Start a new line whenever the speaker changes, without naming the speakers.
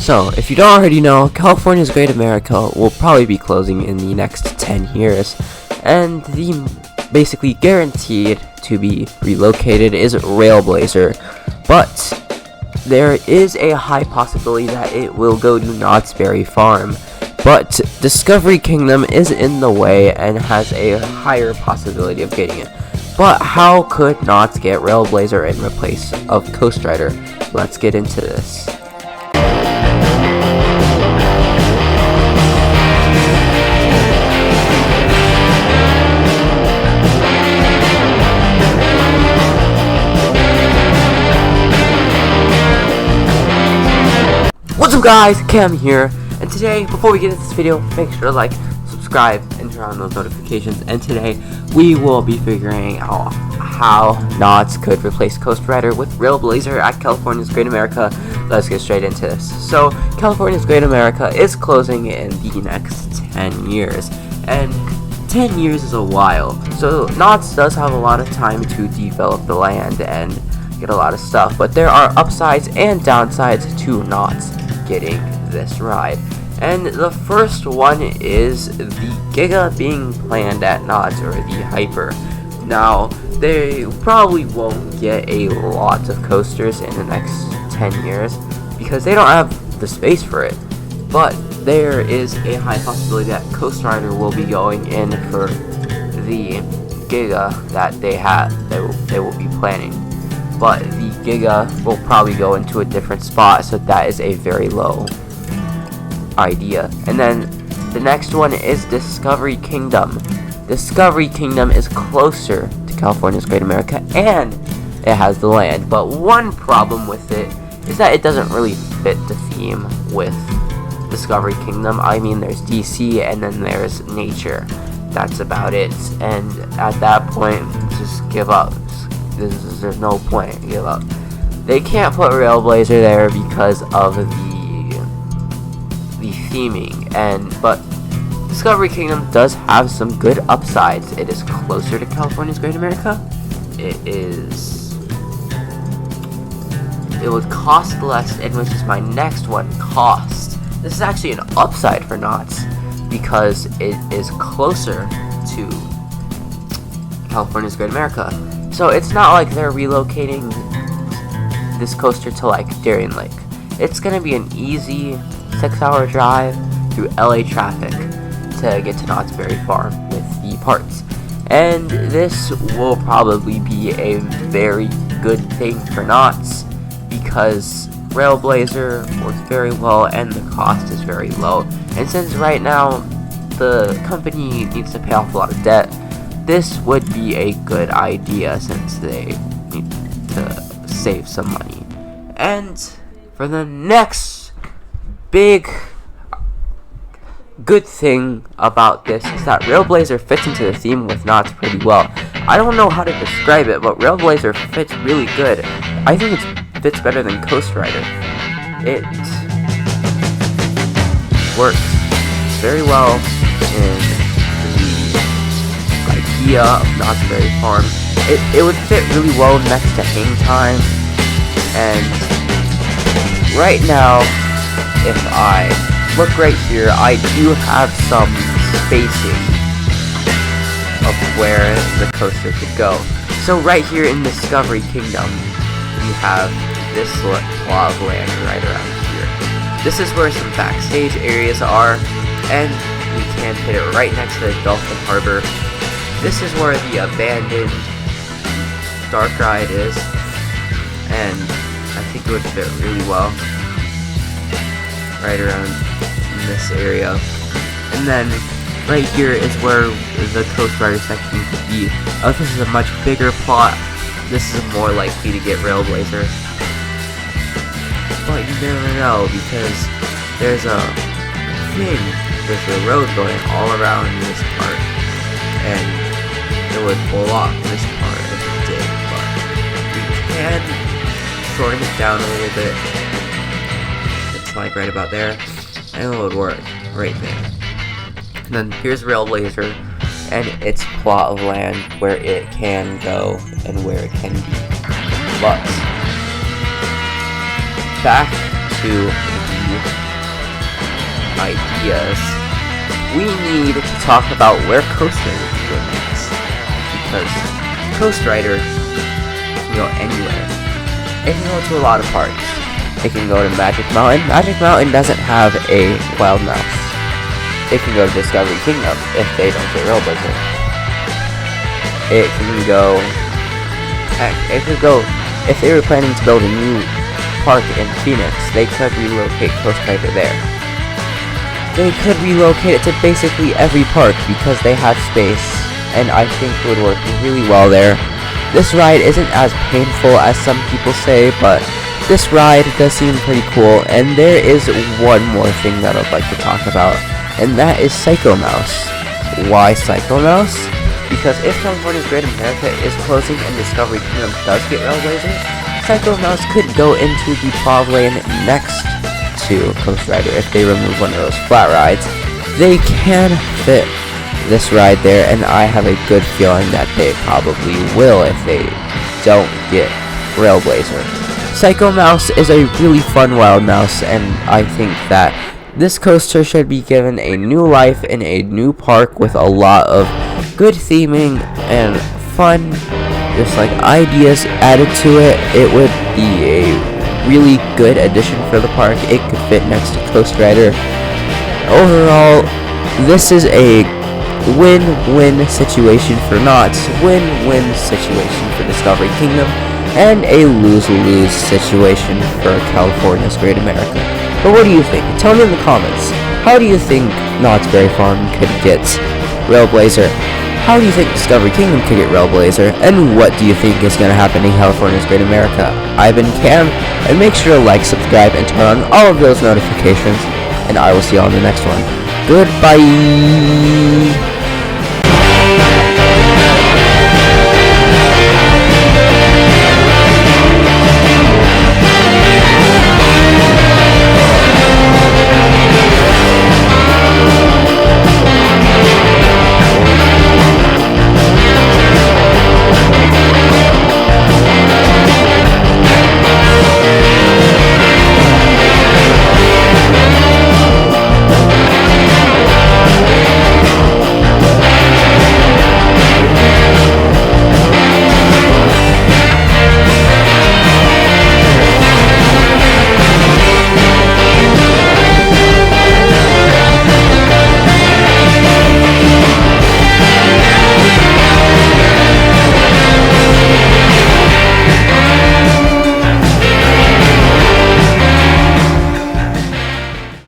So, if you don't already know, California's Great America will probably be closing in the next 10 years, and the basically guaranteed to be relocated is Railblazer, but there is a high possibility that it will go to Knott's Berry Farm, but Discovery Kingdom is in the way and has a higher possibility of getting it. But how could Knott's get Railblazer in place of Coast Rider? Let's get into this. What's up guys, Cam here, and today, before we get into this video, make sure to like, subscribe, and turn on those notifications. And today, we will be figuring out how Knott's could replace Coast Rider with Railblazer at California's Great America. Let's get straight into this. So, California's Great America is closing in the next 10 years, and 10 years is a while. So, Knott's does have a lot of time to develop the land and get a lot of stuff, but there are upsides and downsides to Knott's getting this ride. And the first one is the Giga being planned at Knott's, or the Hyper. Now, they probably won't get a lot of coasters in the next 10 years because they don't have the space for it. But there is a high possibility that Coast Rider will be going in for the Giga that they will be planning. But the Giga will probably go into a different spot, so that is a very low idea. And then the next one is Discovery Kingdom. Discovery Kingdom is closer to California's Great America, and it has the land. But one problem with it is that it doesn't really fit the theme with Discovery Kingdom. I mean, there's DC, and then there's nature. That's about it. And at that point, just give up. There's no point. Give up. They can't put Railblazer there because of the theming, but Discovery Kingdom does have some good upsides. It is closer to California's Great America. It would cost less, and which is my next one, cost. This is actually an upside for Knott's because it is closer to California's Great America. So it's not like they're relocating this coaster to like Darien Lake. It's gonna be an easy 6-hour drive through LA traffic to get to Knott's Berry Farm with the parts. And this will probably be a very good thing for Knott's because Railblazer works very well and the cost is very low. And since right now the company needs to pay off a lot of debt, this would be a good idea since they need to save some money. And for the next big good thing about this is that Railblazer fits into the theme with Knott's pretty well. I don't know how to describe it, but Railblazer fits really good. I think it fits better than Coast Rider. It works very well in idea of Knott's Berry Farm. It would fit really well next to Hang Time, and right now, if I look right here, I do have some spacing of where the coaster could go. So right here in Discovery Kingdom, we have this plot of land right around here. This is where some backstage areas are, and we can hit it right next to the Dolphin Harbor. This is where the abandoned Dark Ride is, and I think it would fit really well right around in this area. And then right here is where the Coast Rider section could be. Oh, this is a much bigger plot. This is more likely to get Railblazer, but you never know because there's a road going all around this part, and it would block this part if it did, but we can shorten it down a little bit. It's like right about there, and it would work right there. And then here's Railblazer and its plot of land where it can go and where it can be. But back to the ideas, we need to talk about where Coast Rider can go next. Because Coast Rider can go anywhere. It can go to a lot of parks. It can go to Magic Mountain. Magic Mountain doesn't have a wild mouse. It can go to Discovery Kingdom if they don't get Railblazer. It can go. Heck, it could go. If they were planning to build a new park in Phoenix, they could relocate Coast Rider there. They could relocate it to basically every park because they have space, and I think it would work really well there. This ride isn't as painful as some people say, but this ride does seem pretty cool. And there is one more thing that I'd like to talk about, and that is Psycho Mouse. Why Psycho Mouse? Because if California's Great America is closing and Discovery Kingdom does get Railblazer, Psycho Mouse could go into the Prov Lane next to Coast Rider. If they remove one of those flat rides, they can fit this ride there, and I have a good feeling that they probably will if they don't get Railblazer. Psycho Mouse is a really fun wild mouse, and I think that this coaster should be given a new life in a new park with a lot of good theming and fun, just like ideas added to it. It would be a really good addition for the park. It could fit next to Coast Rider. Overall, this is a win-win situation for Knott's, win-win situation for Discovery Kingdom, and a lose-lose situation for California's Great America. But what do you think? Tell me in the comments. How do you think Knott's Berry Farm could get Railblazer? How do you think Discovery Kingdom could get Railblazer? And what do you think is going to happen in California's Great America? I've been Cam, and make sure to like, subscribe, and turn on all of those notifications, and I will see you on the next one. Goodbye!